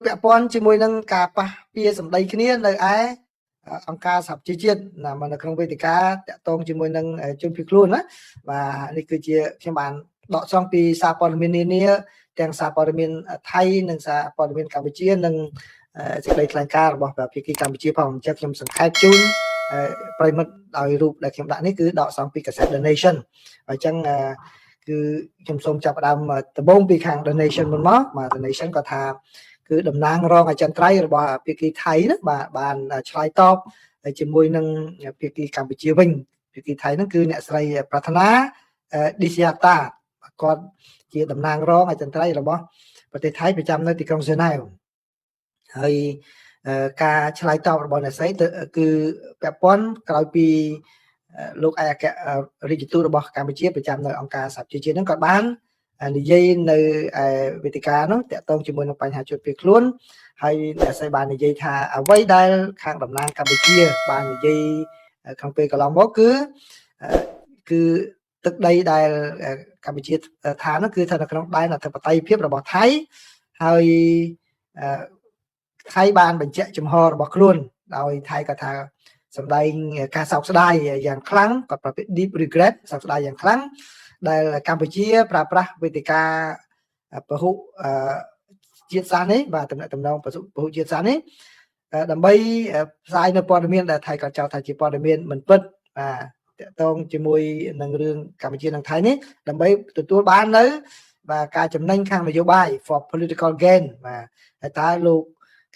ពាក់ព័ន្ធជាមួយនឹងការប៉ះពាល់សម្ដីគ្នានៅឯអង្គការសហប្រជាជាតិណាមកនៅក្នុងវេទិកាតាក់ទងជាមួយនឹងជនភៀសខ្លួនណាបាទនេះគឺជាខ្ញុំបានដកស្រង់ពីសារព័ត៌មាននានាទាំងសារព័ត៌មានថៃនិងសារព័ត៌មានកម្ពុជានិងសេចក្តីថ្លែងការណ៍របស់ភាគីកម្ពុជាផងអញ្ចឹងខ្ញុំសង្ខេបជូនប្រិមិត្តដោយរូបដែលខ្ញុំដាក់នេះគឺដកស្រង់ពីកាសែត The Nation អញ្ចឹងគឺខ្ញុំសូមចាប់ផ្ដើមដំបូងពីខាង The Nation មុនមកបាទ The Nation ក៏ថាគឺតំណាងរងអចិន្ត្រៃយ៍របស់ភាគីថៃណាបាទបានឆ្លើយតបជាមួយនឹងភាគីកម្ពុជាវិញភាគីថៃហ្នឹងគឺអ្នកស្រីប្រាថ្នាឌីសយ៉ាតាគាត់ជាតំណាងរងអចិន្ត្រៃយ៍របស់ប្រទេសថៃប្រចាំនៅទីក្រុងហ្សឺណែវហើយការឆ្លើយតបរបស់អ្នកស្រីគឺពាក់ព័ន្ធក្រោយពីលោកឯកអគ្គរដ្ឋទូតរបស់កម្ពុជាប្រចាំនៅអង្គការសហប្រជាជាតិហ្នឹងក៏បាននិយាយនៅវេទិកានោះតាក់ទងជាមួយនឹងបញ្ហាជនភៀសខ្លួនហើយអ្នកស្រីបាននិយាយថាអ្វីដែលខាងតំណាងកម្ពុជាបាននិយាយក្នុងពេលកន្លងមកគឺទឹកដីដែលកម្ពុជាថានោះគឺថានៅក្នុងដែនអធិបតេយ្យភាពរបស់ថៃហើយថៃបានបញ្ជាក់ចំហរបស់ខ្លួនដោយថៃក៏ថាសម្ដែងការសោកស្ដាយយ៉ាងខ្លាំងក៏ប្រភេទ deep regret សោកស្ដាយយ៉ាងខ្លាំងដែលកម្ពុជាប្រើប្រាស់វេទិកាពហុជាតិសាសន៍នេះបាទតំណងពហុជាតិសាសន៍នេះដើម្បីផ្សាយនៅព័ត៌មានដែលថៃក៏ចោទថាជាព័ត៌មានមិនពិតបាទតកតងជាមួយនឹងរឿងកម្ពុជានិងថៃនេះដើម្បីទទួលបាននៅបាទការចំណេញខាងនយោបាយ for political gain បាទហើយតើលោក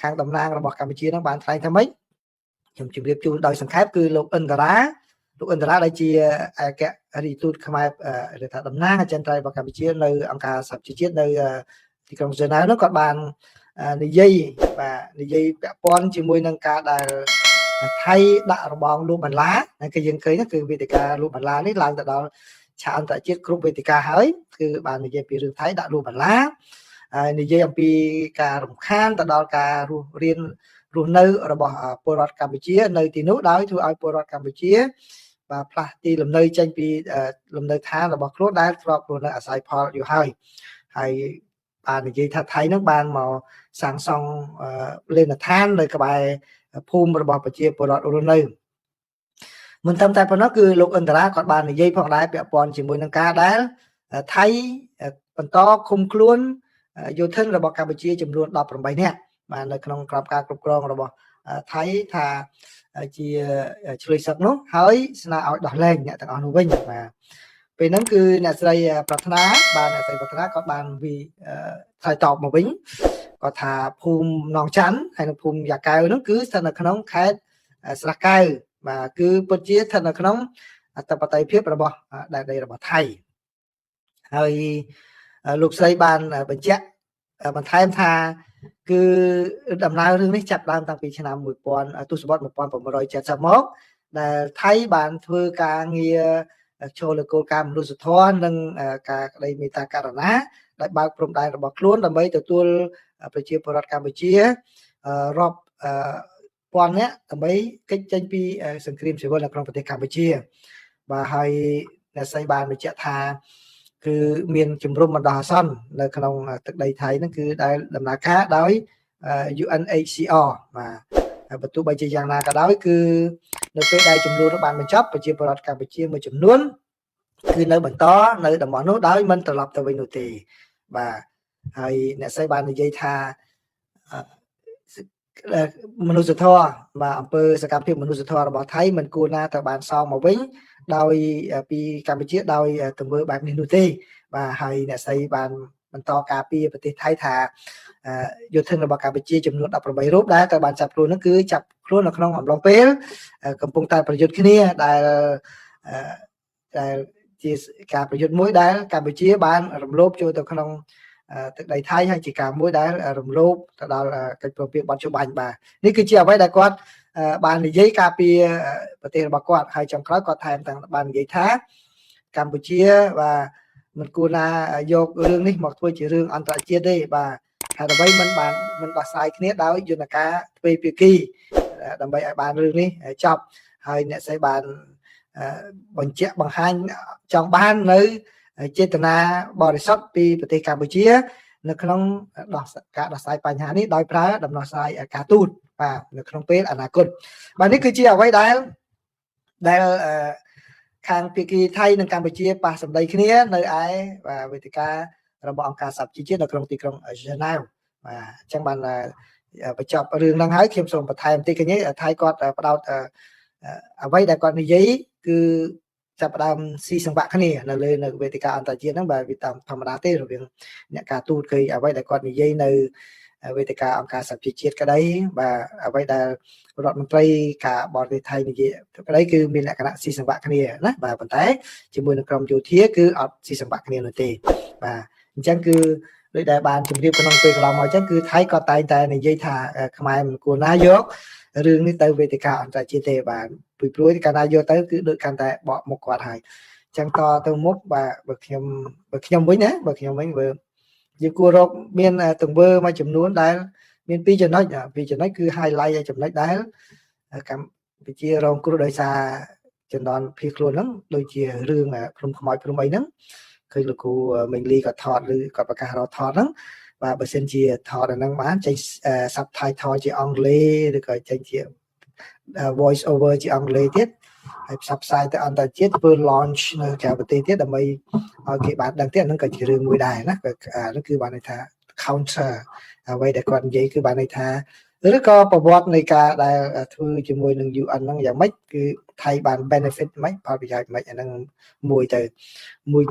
ខាងតំណាងរបស់កម្ពុជានឹងបានថ្លែងថាម៉េចខ្ញុំជម្រាបជូនដោយសង្ខេបគឺលោកឥន្ទរាដែលជាឯកអគ្គរដ្ឋទូតខ្មែរឬថាតំណាងអចិន្ត្រៃយ៍របស់កម្ពុជានៅអង្គការសហប្រជាជាតិនៅទីក្រុងហ្សឺណែវនោះគាត់បាននិយាយពាក់ព័ន្ធជាមួយនឹងការដែលថៃដាក់របងលូបន្លាហើយគឺយើងឃើញគឺវេទិកាលូបន្លានេះឡើងទៅដល់ឆាកអន្តរជាតិគ្រប់វេទិកាហើយគឺបាននិយាយពីរឿងថៃដាក់លូបន្លាហើយនិយាយអំពីការរំខានទៅដល់ការរស់នៅរបស់ពលរដ្ឋកម្ពុជានៅទីនោះដោយធ្វើឲ្យពលរដ្ឋកម្ពុជាបាទផ្លាស់ទីលំនៅចេញពីលំនៅឋានរបស់ខ្លួនដែលធ្លាប់រស់នៅអាស្រ័យផលយូរហើយបាននិយាយថាថៃនឹងបានមកសាងសង់លេនដ្ឋាននៅក្បែរភូមិរបស់ប្រជាពលរដ្ឋរស់នៅមិនត្រឹមតែប៉ុណ្ណោះគឺលោកឥន្ទរាគាត់បាននិយាយផងដែរពាក់ព័ន្ធជាមួយនឹងការដែលថៃបន្តឃុំខ្លួនយោធិនរបស់កម្ពុជាចំនួន18នាក់បាទនៅក្នុងក្របការគ្រប់គ្រងរបស់ថៃថាជាឆ្លើយសឹកនោះហើយស្នើឲ្យដោះលែងអ្នកទាំងអស់នោះវិញបាទពេលហ្នឹងគឺអ្នកស្រីប្រាថ្នាគាត់បានឆ្លើយតបមកវិញគាត់ថាភូមិនងច័ន្ទហើយនៅភូមិយ៉ាកែវនោះគឺស្ថិតនៅក្នុងខេត្តស្រះកែវបាទគឺពិតជាស្ថិតនៅក្នុងអធិបតេយ្យភាពរបស់ដែនដីរបស់ថៃហើយលោកស្រីបានបញ្ជាក់បន្ថែមថាគឺដំណើររឿងនេះចាប់ដើមតាំងពីឆ្នាំ1000ទសវត្សរ៍1970មកដែលថៃបានធ្វើការងារចូលលើគោលការណ៍មនុស្សធម៌និងការក្តីមេត្តាករុណាដោយបើកព្រំដែនរបស់ខ្លួនដើម្បីទទួលប្រជាពលរដ្ឋកម្ពុជារាប់ពាន់នាក់ដើម្បីគេចចេញពីសង្គ្រាមស៊ីវិលនៅក្នុងប្រទេសកម្ពុជាបាទហើយអ្នកស្រីបានបញ្ជាក់ថាគឺមានជំរំបណ្ដោះអាសន្ននៅក្នុងទឹកដីថៃហ្នឹងគឺដែលដំណើរការដោយ UNHCR បាទបើទោះបីជាយ៉ាងណាក៏ដោយគឺនៅពេលដែលចំនួនបានបញ្ចប់ប្រជាពលរដ្ឋកម្ពុជាមួយចំនួនគឺនៅបន្តនៅតំបន់នោះដោយមិនត្រឡប់ទៅវិញនោះទេបាទហើយអ្នកស្រីបាននិយាយថាមនុស្សធម៌បាទអំពើសកម្មភាពមនុស្សធម៌របស់ថៃមិនគួរណាទៅបានសងមកវិញដោយពីកម្ពុជាដោយទង្វើបែបនេះនោះទេបាទហើយអ្នកស្រីបានបន្តការពារប្រទេសថៃថាយោធិនរបស់កម្ពុជាចំនួន18រូបដែលត្រូវបានចាប់ខ្លួននោះគឺចាប់ខ្លួននៅក្នុងអំឡុងពេលកំពុងតែប្រយុទ្ធគ្នាដែលជាការប្រយុទ្ធមួយដែលកម្ពុជាបានរំលោភចូលទៅក្នុងទឹកដីថៃហើយជាការមួយដែលរំលោភទៅដល់កិច្ចព្រមព្រៀងបទច្បាញ់បាទនេះគឺជាអ្វីដែលគាត់បាននិយាយការពារប្រទេសរបស់គាត់ហើយចុងក្រោយគាត់ថែមទាំងបាននិយាយថាកម្ពុជាបាទមិនគួរណាយករឿងនេះមកធ្វើជារឿងអន្តរជាតិទេបាទហើយដើម្បីមិនដោះស្រាយគ្នាដោយយន្តការទ្វេភាគីដើម្បីឲ្យបានរឿងនេះចប់ហើយអ្នកស្រីបានបញ្ជាក់បង្ហាញចង់បាននៅចេតនាបរិសុទ្ធពីប្រទេសកម្ពុជា នៅក្នុងការដោះស្រាយបញ្ហានេះដោយប្រើដំណោះស្រាយការទូតបាទនៅក្នុងពេលអនាគតបាទនេះគឺជាអ្វីដែលខាងភាគីថៃនិងកម្ពុជាប៉ះសម្ដីគ្នានៅឯវេទិការបស់អង្គការសហប្រជាជាតិនៅក្នុងទីក្រុងហ្សឺណែវបាទអញ្ចឹងបានបញ្ចប់រឿងហ្នឹងហើយខ្ញុំសូមបន្ថែមបន្តិចគ្នាថៃគាត់ផ្ដោតអ្វីដែលគាត់និយាយគឺចាប់ផ្ដើមស៊ីសង្វាក់គ្នានៅលើនៅវេទិកាអន្តរជាតិហ្នឹងបាទវាតាមធម្មតាទេរវាងអ្នកការទូតគឺអ្វីដែលគាត់និយាយនៅវេទិកាអង្គការសហប្រជាជាតិក្តីបាទអ្វីដែលរដ្ឋមន្ត្រីការបរទេសថៃនិយាយក្តីគឺមានលក្ខណៈស៊ីសង្វាក់គ្នាណាបាទប៉ុន្តែជាមួយនឹងក្រមយោធាគឺអត់ស៊ីសង្វាក់គ្នានោះទេបាទអញ្ចឹងគឺដូចដែលបានជម្រាបក្នុងពេលកន្លងមកអញ្ចឹងគឺថៃក៏តែងតែនិយាយថាខ្មែរមិនគួរណាយករឿងនេះទៅវេទិកាអន្តរជាតិទេបាទពីព្រោះកាលណាយកទៅគឺដូចកាន់តែបកមុខគាត់ហើយអញ្ចឹងតទៅមុខបាទបើខ្ញុំវិញណាបើខ្ញុំវិញបើយើងគួររកមានទង្វើមួយចំនួនដែលមាន2ចំណុចគឺ highlight ចំណុចដែលកម្ពុជារងគ្រោះដោយសារចន្ទនភៀសខ្លួនហ្នឹងដូចជារឿងព្រំខ្មោចព្រំអីហ្នឹងឃើញលោកគ្រូមេងលីក៏ថតឬក៏ប្រកាសរកថតហ្នឹងបាទបើសិនជាថតអាហ្នឹងបានចេញ subtitle ជាអង់គ្លេសឬក៏ចេញជា voice over ជាអង់គ្លេសទៀតហើយផ្សព្វផ្សាយទៅអន្តរជាតិធ្វើ launch នៅក្រៅប្រទេសទៀតដើម្បីឲ្យគេបានដឹងទៀតហ្នឹងក៏ជារឿងមួយដែរណាហ្នឹងគឺបានន័យថា counter អ្វីដែលគាត់និយាយគឺបានន័យថាឬក៏ប្រវត្តិនៃការដែលធ្វើជាមួយនឹង UN ហ្នឹងយ៉ាងម៉េចគឺថៃបាន benefit មិនផលប្រយោជន៍មិនអាហ្នឹងមួយ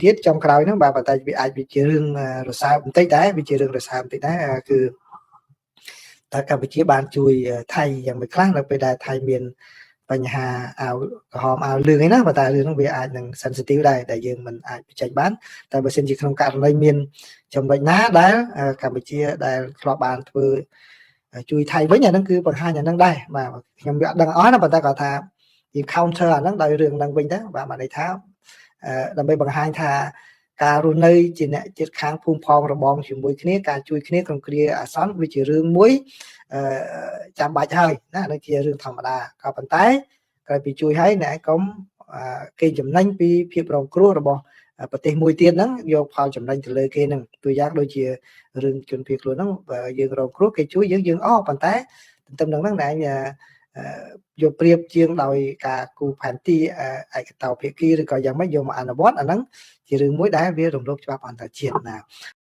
ទៀតចំក្រោយហ្នឹងបាទប៉ុន្តែវាអាចវាជារឿងរសើបបន្តិចដែរវាជារឿងរសើបបន្តិចដែរគឺតើកម្ពុជាបានជួយថៃយ៉ាងម៉េចខ្លះនៅពេលដែលថៃមានបញ្ហាអាវក្រហមអាវលឿងឯណាប៉ុន្តែរឿងហ្នឹងវាអាចនឹង sensitive ដែរដែលយើងមិនអាចបញ្ចេញបានតែបើសិនជាក្នុងករណីមានចំណុចណាដែលកម្ពុជាដែលធ្លាប់បានធ្វើជួយថៃវិញអាហ្នឹងគឺបង្ហាញអាហ្នឹងដែរបាទខ្ញុំវាអត់ដឹងអស់ណាប៉ុន្តែគាត់ថាយើង counter អាហ្នឹងដោយរឿងហ្នឹងវិញទៅបាទបានន័យថាដើម្បីបង្ហាញថាការរស់នៅជាអ្នកជិតខាងភូមិផងរបងជាមួយគ្នាការជួយគ្នាក្នុងគ្រាអាសន្នវាជារឿងមួយចាំបាច់ហើយណានេះជារឿងធម្មតាក៏ប៉ុន្តែក្រោយពីជួយហើយអ្នកកុំគេចំណេញពីភាពរងគ្រោះរបស់ប្រទេសមួយទៀតហ្នឹងយកផលចំណេញទៅលើគេហ្នឹងទូយ៉ាងដូចជារឿងជនភៀសខ្លួនហ្នឹងបើយើងរងគ្រោះគេជួយយើងអស់ប៉ុន្តែទន្ទឹមនឹងហ្នឹងណែយកប្រៀបជាងដោយការគូផែនទីឯកតោភាគីឬក៏យ៉ាងម៉េចយកមកអនុវត្តអាហ្នឹងជារឿងមួយដែលវារំលោភច្បាប់អន្តរជាតិណា